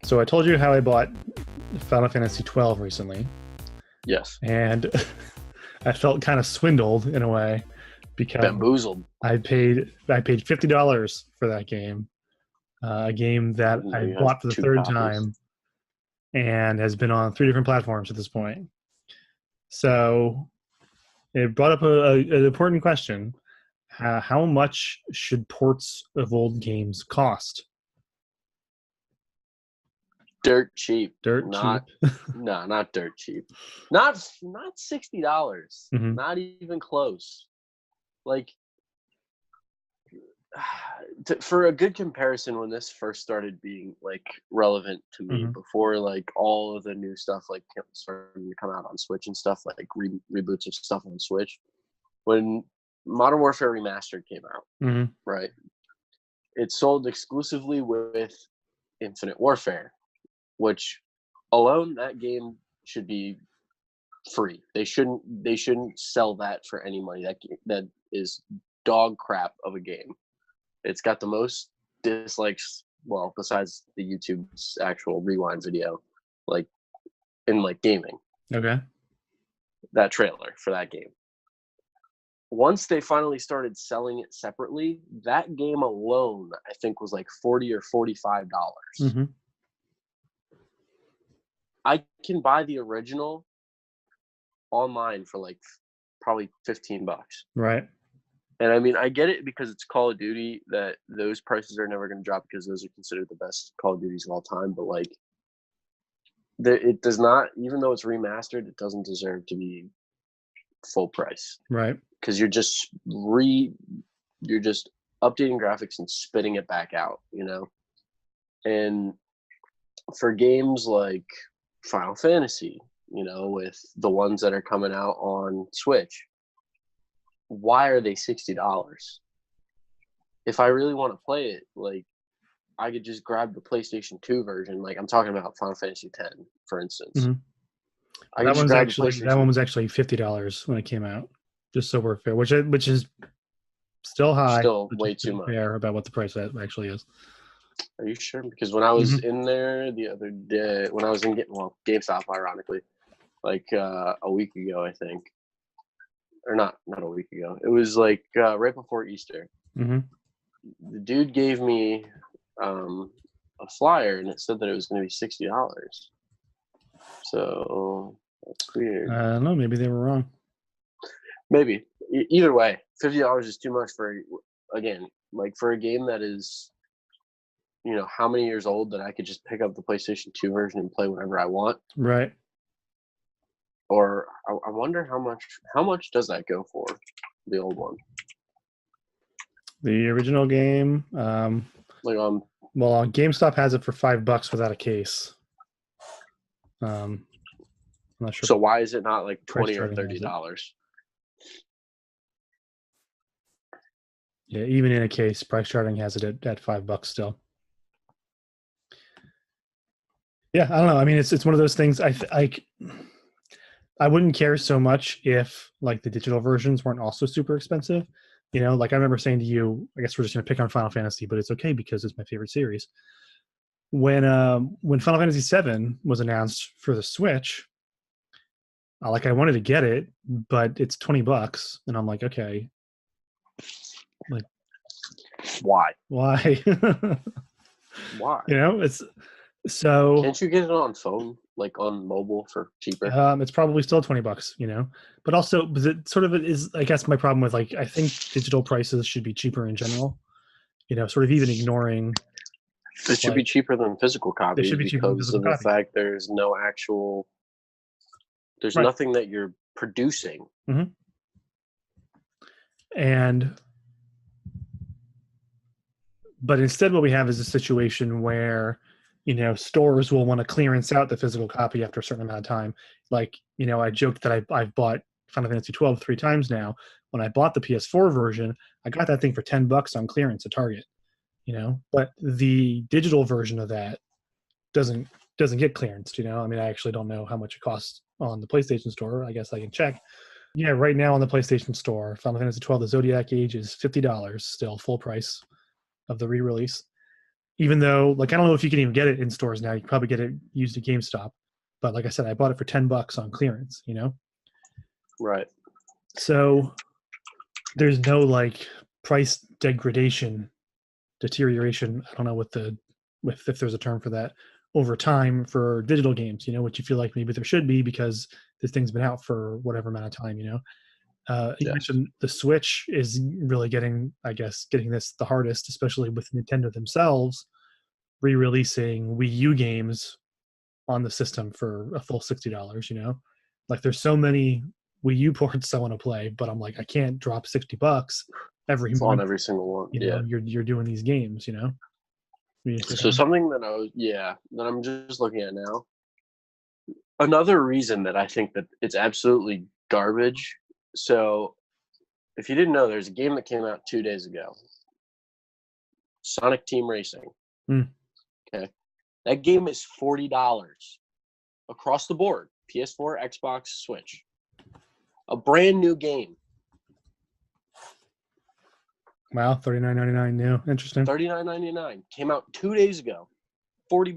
So I told you how I bought Final Fantasy 12 recently, Yes. and I felt kind of swindled in a way because Bamboozled. I paid $50 for that game, a game that Even though I you have bought for the 2 third copies. time and has been on 3 different platforms at this point. So it brought up an important question. How much should ports of old games cost? Dirt cheap. Cheap. No, not dirt cheap. Not $60. Mhm. Not even close. Like, for a good comparison, when this first started being like relevant to me, Mhm. before like all of the new stuff like started to come out on Switch and stuff, like reboots of stuff on Switch, when Modern Warfare Remastered came out, Mhm. right? It sold exclusively with Infinite Warfare, which alone, that game should be free. They shouldn't sell that for any money. That is dog crap of a game. It's got the most dislikes, well, besides the YouTube's actual rewind video, like in like gaming. Okay. That trailer for that game. Once they finally started selling it separately, that game alone, I think, was like $40 or $45. Mm-hmm. I can buy the original online for like probably $15. Right. And I mean, I get it because it's Call of Duty that those prices are never going to drop because those are considered the best Call of Duties of all time. But like, it does not, even though it's remastered, it doesn't deserve to be full price. Right. Because you're just updating graphics and spitting it back out, you know? And for games like Final Fantasy, you know, with the ones that are coming out on Switch, why are they $60? If I really want to play it, like, I could just grab the PlayStation 2 version. Like, I'm talking about Final Fantasy X, for instance. Mm-hmm. That one was actually $50 when it came out. Just so we're fair, which is still high. Still way too much. Fair about what the price actually is. Are you sure? Because when I was in there the other day, when I was in GameStop, ironically, like a week ago, I think, or not a week ago. It was like right before Easter. Mm-hmm. The dude gave me a flyer, and it said that it was going to be $60. So that's weird. I don't know. Maybe they were wrong. Maybe. Either way, $50 is too much for, again, like for a game that is, you know, how many years old that I could just pick up the PlayStation 2 version and play whenever I want. Right. Or I wonder how much does that go for, the old one? The original game, GameStop has it for $5 without a case. I'm not sure. So why is it not like $20 or $30? Yeah, even in a case, price charting has it at $5 still. Yeah, I don't know. I mean, it's one of those things. I wouldn't care so much if like the digital versions weren't also super expensive. You know, like I remember saying to you, I guess we're just going to pick on Final Fantasy, but it's okay because it's my favorite series. When Final Fantasy VII was announced for the Switch, I wanted to get it, but it's $20, and I'm like, okay, like, why? Why? Why? You know, it's so. Can't you get it on phone, like on mobile, for cheaper? It's probably still $20, you know, but also it sort of is. I guess my problem with I think digital prices should be cheaper in general. You know, sort of even ignoring. It should be cheaper than physical copies. They should be cheaper because of the fact there's no actual. There's nothing that you're producing. Mm-hmm. But instead, what we have is a situation where, you know, stores will want to clearance out the physical copy after a certain amount of time. Like, you know, I joked that I've bought Final Fantasy 12 3 times now. When I bought the PS4 version, I got that thing for $10 on clearance at Target. You know, but the digital version of that doesn't get clearanced. You know, I mean, I actually don't know how much it costs on the PlayStation Store. I guess I can check. Yeah, right now on the PlayStation Store, Final Fantasy 12: The Zodiac Age is $50 still, full price of the re-release. even though like I don't know if you can even get it in stores now. You can probably get it used at GameStop, but like I said, I bought it for $10 on clearance. Right. So there's no like price degradation, deterioration. I don't know if there's a term for that over time for digital games. Which you feel like maybe there should be because this thing's been out for whatever amount of time. You Yes. mentioned the Switch is really getting this the hardest, especially with Nintendo themselves re-releasing Wii U games on the system for a full $60. Like there's so many Wii U ports I want to play, but I'm like I can't drop $60 every It's on month. every single one. Yeah. You're doing these games. So something that I'm just looking at now. Another reason that I think that it's absolutely garbage. So if you didn't know, there's a game that came out 2 days ago. Sonic Team Racing. Mm. Okay. That game is $40 across the board. PS4, Xbox, Switch. A brand new game. Wow, $39.99 new. Interesting. $39.99. Came out 2 days ago. $40.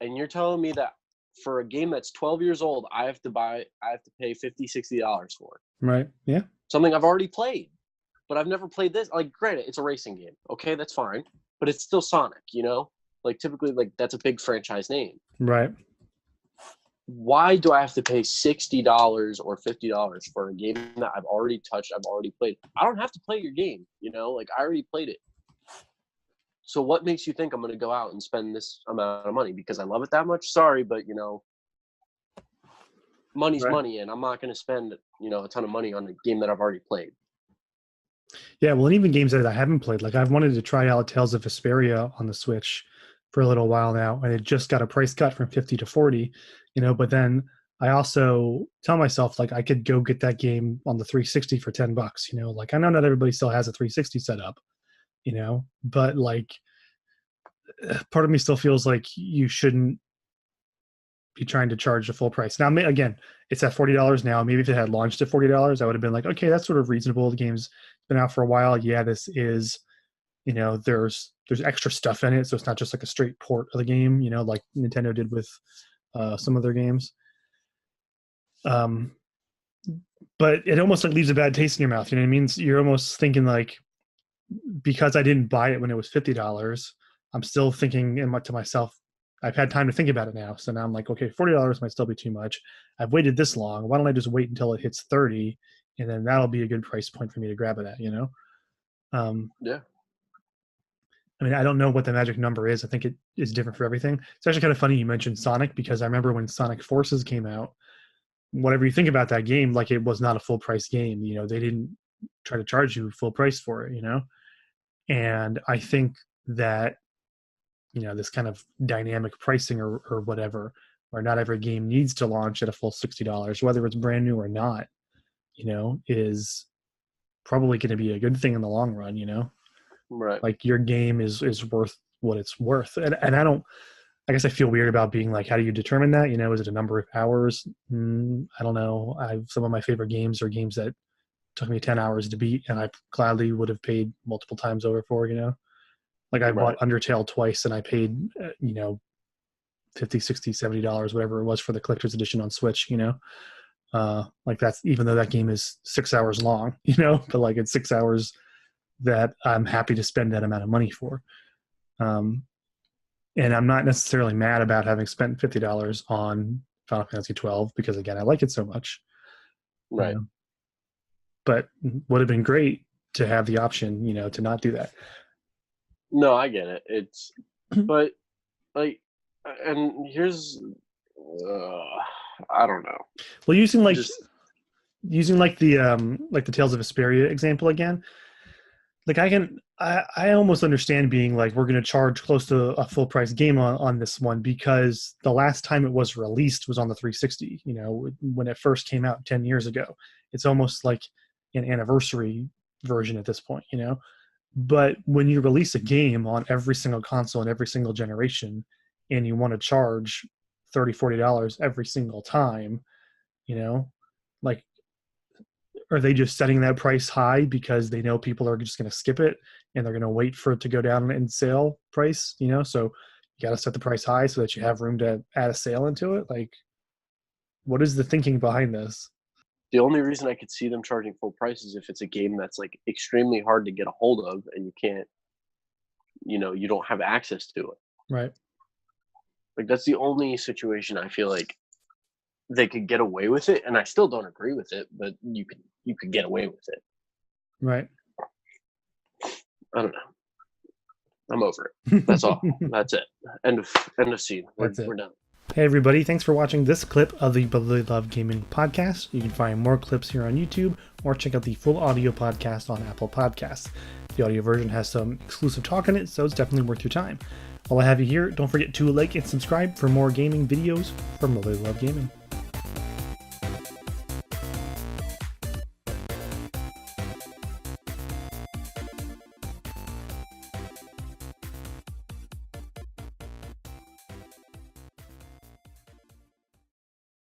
And you're telling me that for a game that's 12 years old, I have to pay $50, $60 for it. Right. Yeah. Something I've already played. But I've never played this. Like, granted, it's a racing game. Okay, that's fine. But it's still Sonic, Like, typically, like, that's a big franchise name. Right. Why do I have to pay $60 or $50 for a game that I've already touched, I've already played? I don't have to play your game, Like, I already played it. So what makes you think I'm going to go out and spend this amount of money? Because I love it that much? Sorry, but, money's Right. money, and I'm not going to spend, a ton of money on a game that I've already played. Yeah, well, and even games that I haven't played, like I've wanted to try out Tales of Vesperia on the Switch for a little while now, and it just got a price cut from 50 to 40, but then I also tell myself like I could go get that game on the 360 for $10, like I know not everybody still has a 360 set up, but like part of me still feels like you shouldn't be trying to charge the full price. Now, again, it's at $40 now. Maybe if it had launched at $40, I would have been like, okay, that's sort of reasonable. The game's been out for a while. Yeah, this is, there's extra stuff in it, so it's not just like a straight port of the game, like Nintendo did with some of their games. But it almost like leaves a bad taste in your mouth. You know what I mean? So you're almost thinking like, because I didn't buy it when it was $50, I'm still thinking to myself, I've had time to think about it now. So now I'm like, okay, $40 might still be too much. I've waited this long. Why don't I just wait until it hits 30, and then that'll be a good price point for me to grab it at, Yeah. I mean, I don't know what the magic number is. I think it is different for everything. It's actually kind of funny you mentioned Sonic, because I remember when Sonic Forces came out, whatever you think about that game, like it was not a full price game. They didn't try to charge you full price for it, And I think that this kind of dynamic pricing or whatever, where not every game needs to launch at a full $60, whether it's brand new or not, is probably going to be a good thing in the long run, Right. like your game is worth what it's worth. And I guess I feel weird about being like, how do you determine that? Is it a number of hours? I don't know. Some of my favorite games are games that took me 10 hours to beat, and I gladly would have paid multiple times over for, like I bought Undertale twice, and I paid, $50, $60, $70, whatever it was for the collector's edition on Switch, like that's, even though that game is 6 hours long, but like it's 6 hours that I'm happy to spend that amount of money for. And I'm not necessarily mad about having spent $50 on Final Fantasy 12 because again, I like it so much. Right. But would have been great to have the option, to not do that. No, I get it. But like, and here's, I don't know. Well, using like the Tales of Vesperia example again, like I almost understand being like, we're going to charge close to a full price game on this one, because the last time it was released was on the 360, when it first came out 10 years ago. It's almost like an anniversary version at this point, But when you release a game on every single console and every single generation, and you want to charge $30, $40 every single time, like, are they just setting that price high because they know people are just going to skip it and they're going to wait for it to go down in sale price, so you got to set the price high so that you have room to add a sale into it. Like, what is the thinking behind this? The only reason I could see them charging full price is if it's a game that's like extremely hard to get a hold of and you can't, you don't have access to it. Right. Like that's the only situation I feel like they could get away with it, and I still don't agree with it, but you could get away with it. Right. I don't know. I'm over it. That's all. That's it. End of scene. We're done. Hey everybody, thanks for watching this clip of the Brotherly Love Gaming podcast. You can find more clips here on YouTube or check out the full audio podcast on Apple Podcasts. The audio version has some exclusive talk in it, so it's definitely worth your time. While I have you here, don't forget to like and subscribe for more gaming videos from Brotherly Love Gaming.